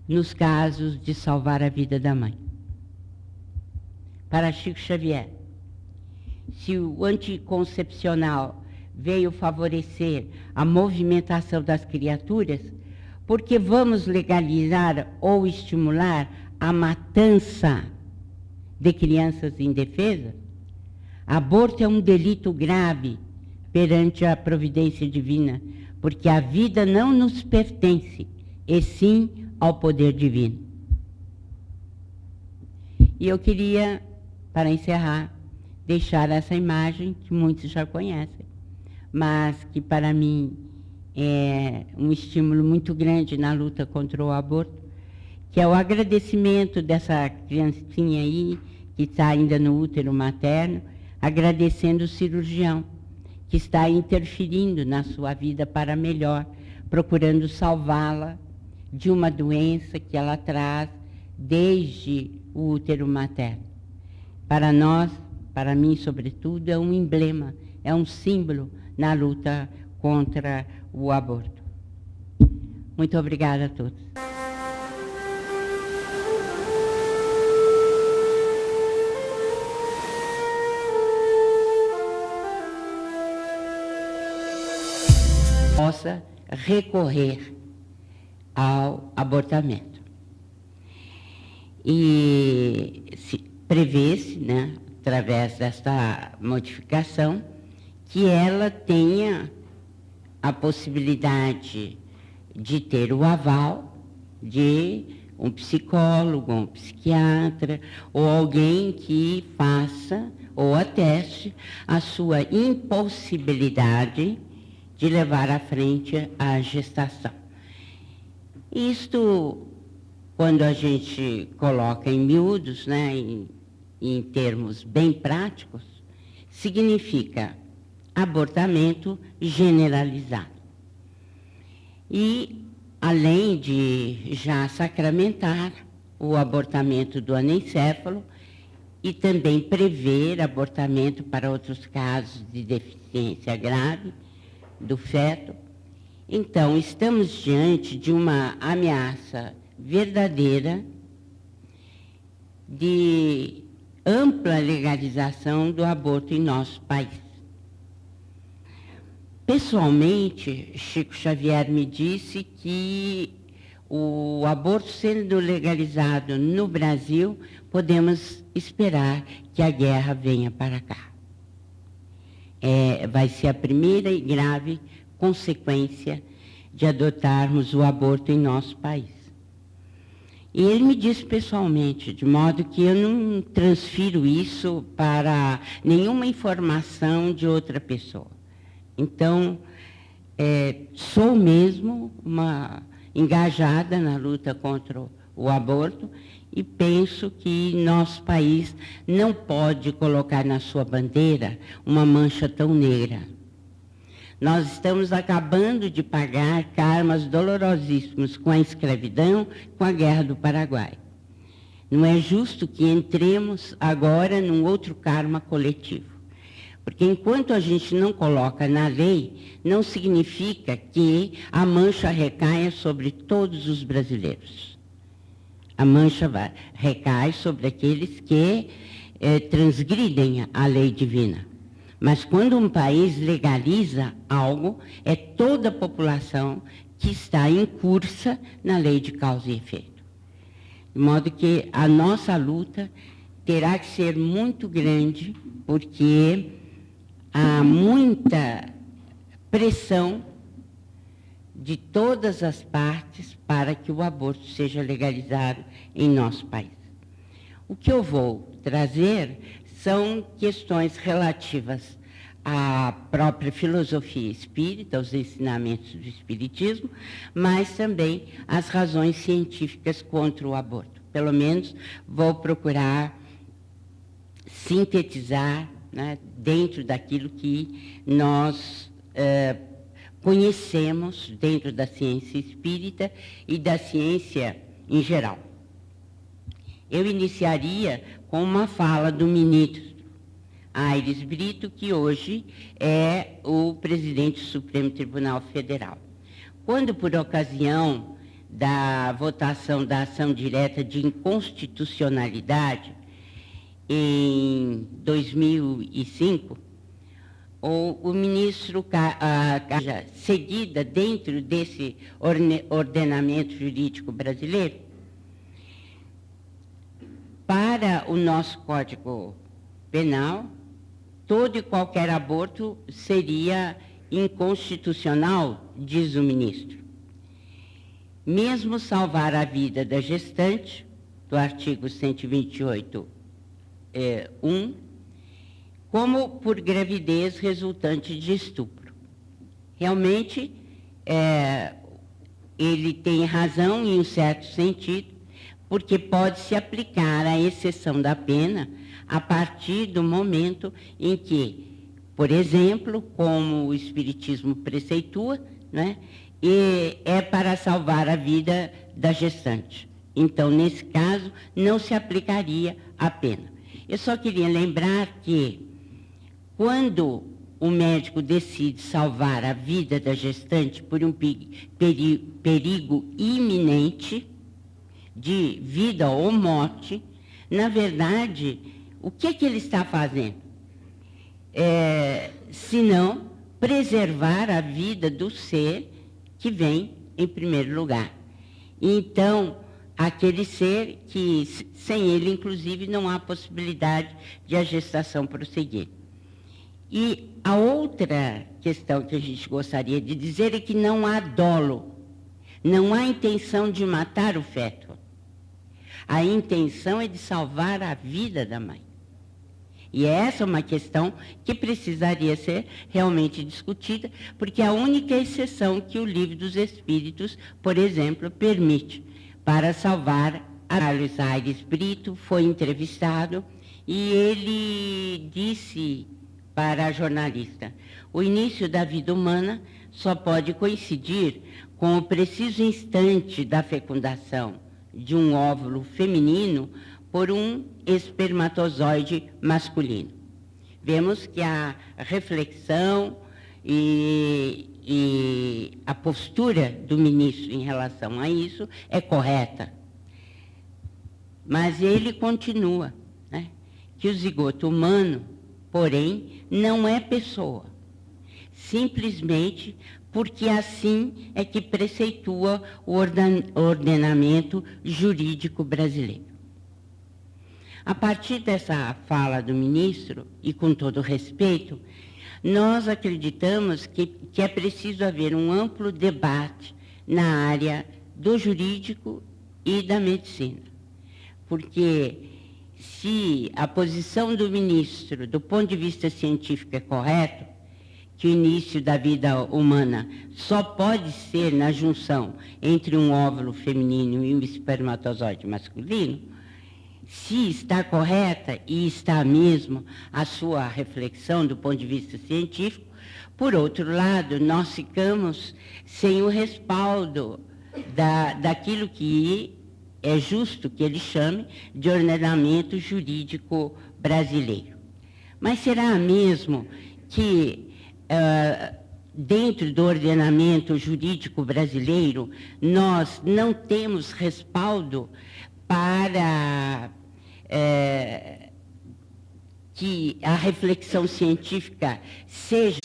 nos casos de salvar a vida da mãe. Para Chico Xavier, se o anticoncepcional veio favorecer a movimentação das criaturas, porque vamos legalizar ou estimular a matança de crianças indefesas? Aborto é um delito grave perante a providência divina, porque a vida não nos pertence, e sim ao poder divino. E eu queria, para encerrar, deixar essa imagem que muitos já conhecem, mas que para mim é um estímulo muito grande na luta contra o aborto, que é o agradecimento dessa criancinha aí, que está ainda no útero materno, agradecendo o cirurgião, que está interferindo na sua vida para melhor, procurando salvá-la de uma doença que ela traz desde o útero materno. Para nós, para mim sobretudo, é um emblema, é um símbolo na luta contra o aborto. Muito obrigada a todos. Possa recorrer ao abortamento. E prevê-se, né, através desta modificação, que ela tenha a possibilidade de ter o aval de um psicólogo, um psiquiatra, ou alguém que faça ou ateste a sua impossibilidade de levar à frente a gestação. Isto, quando a gente coloca em miúdos, né, em termos bem práticos, significa abortamento generalizado. E, além de já sacramentar o abortamento do anencéfalo e também prever abortamento para outros casos de deficiência grave do feto, então estamos diante de uma ameaça verdadeira de ampla legalização do aborto em nosso país. Pessoalmente, Chico Xavier me disse que o aborto sendo legalizado no Brasil, podemos esperar que a guerra venha para cá. Vai ser a primeira e grave consequência de adotarmos o aborto em nosso país. E ele me disse pessoalmente, de modo que eu não transfiro isso para nenhuma informação de outra pessoa. Então, sou mesmo uma engajada na luta contra o aborto e penso que nosso país não pode colocar na sua bandeira uma mancha tão negra. Nós estamos acabando de pagar karmas dolorosíssimos com a escravidão, com a Guerra do Paraguai. Não é justo que entremos agora num outro karma coletivo. Porque enquanto a gente não coloca na lei, não significa que a mancha recaia sobre todos os brasileiros. A mancha recai sobre aqueles que transgridem a lei divina. Mas quando um país legaliza algo, é toda a população que está incursa na lei de causa e efeito. De modo que a nossa luta terá que ser muito grande, porque há muita pressão de todas as partes para que o aborto seja legalizado em nosso país. O que eu vou trazer são questões relativas à própria filosofia espírita, aos ensinamentos do espiritismo, mas também às razões científicas contra o aborto. Pelo menos vou procurar sintetizar, né, dentro daquilo que nós conhecemos dentro da ciência espírita e da ciência em geral. Eu iniciaria com uma fala do ministro Aires Brito, que hoje é o presidente do Supremo Tribunal Federal. Quando, por ocasião da votação da ação direta de inconstitucionalidade, em 2005, o ministro, seguida dentro desse ordenamento jurídico brasileiro, para o nosso Código Penal, todo e qualquer aborto seria inconstitucional, diz o ministro. Mesmo salvar a vida da gestante, do artigo 128, 1, como por gravidez resultante de estupro. Realmente, ele tem razão em um certo sentido, porque pode se aplicar a exceção da pena a partir do momento em que, por exemplo, como o Espiritismo preceitua, né, é para salvar a vida da gestante. Então, nesse caso, não se aplicaria a pena. Eu só queria lembrar que, quando o médico decide salvar a vida da gestante por um perigo iminente de vida ou morte, na verdade, o que ele está fazendo? Senão preservar a vida do ser que vem em primeiro lugar. Então, aquele ser que, sem ele, inclusive, não há possibilidade de a gestação prosseguir. E a outra questão que a gente gostaria de dizer é que não há dolo, não há intenção de matar o feto. A intenção é de salvar a vida da mãe. E essa é uma questão que precisaria ser realmente discutida, porque é a única exceção que o Livro dos Espíritos, por exemplo, permite para salvar a Carlos Aires Brito. Foi entrevistado e ele disse para a jornalista: o início da vida humana só pode coincidir com o preciso instante da fecundação de um óvulo feminino por um espermatozoide masculino. Vemos que a reflexão e a postura do ministro em relação a isso é correta. Mas ele continua, né, que o zigoto humano, porém, não é pessoa, simplesmente porque assim é que preceitua o ordenamento jurídico brasileiro. A partir dessa fala do ministro, e com todo respeito, nós acreditamos que é preciso haver um amplo debate na área do jurídico e da medicina. Porque se a posição do ministro, do ponto de vista científico, é correta, que o início da vida humana só pode ser na junção entre um óvulo feminino e um espermatozoide masculino, se está correta, e está mesmo a sua reflexão do ponto de vista científico, por outro lado, nós ficamos sem o respaldo daquilo que é justo que ele chame de ordenamento jurídico brasileiro. Mas será mesmo que, dentro do ordenamento jurídico brasileiro, nós não temos respaldo para que a reflexão científica seja...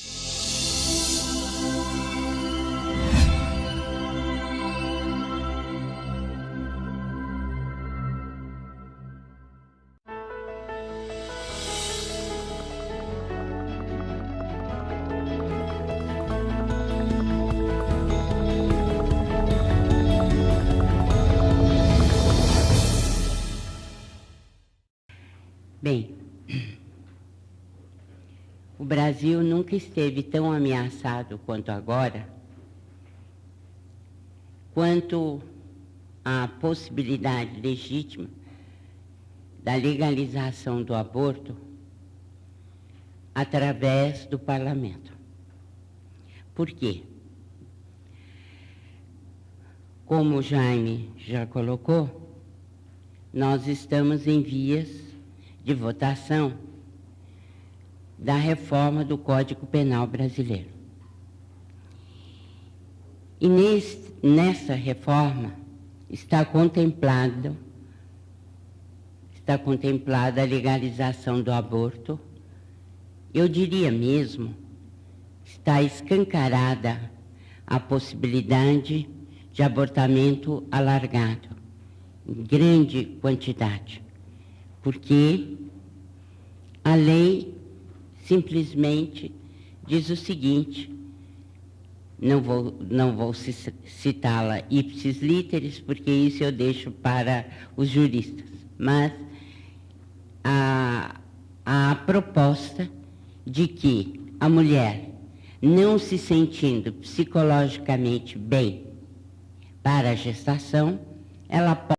Bem, o Brasil nunca esteve tão ameaçado quanto agora, quanto a possibilidade legítima da legalização do aborto através do parlamento. Por quê? Como o Jaime já colocou, nós estamos em vias de votação da reforma do Código Penal brasileiro. E nessa reforma está contemplada a legalização do aborto. Eu diria mesmo, está escancarada a possibilidade de abortamento alargado, em grande quantidade, porque a lei simplesmente diz o seguinte, não vou citá-la ipsis literis, porque isso eu deixo para os juristas, mas a proposta de que a mulher, não se sentindo psicologicamente bem para a gestação, ela pode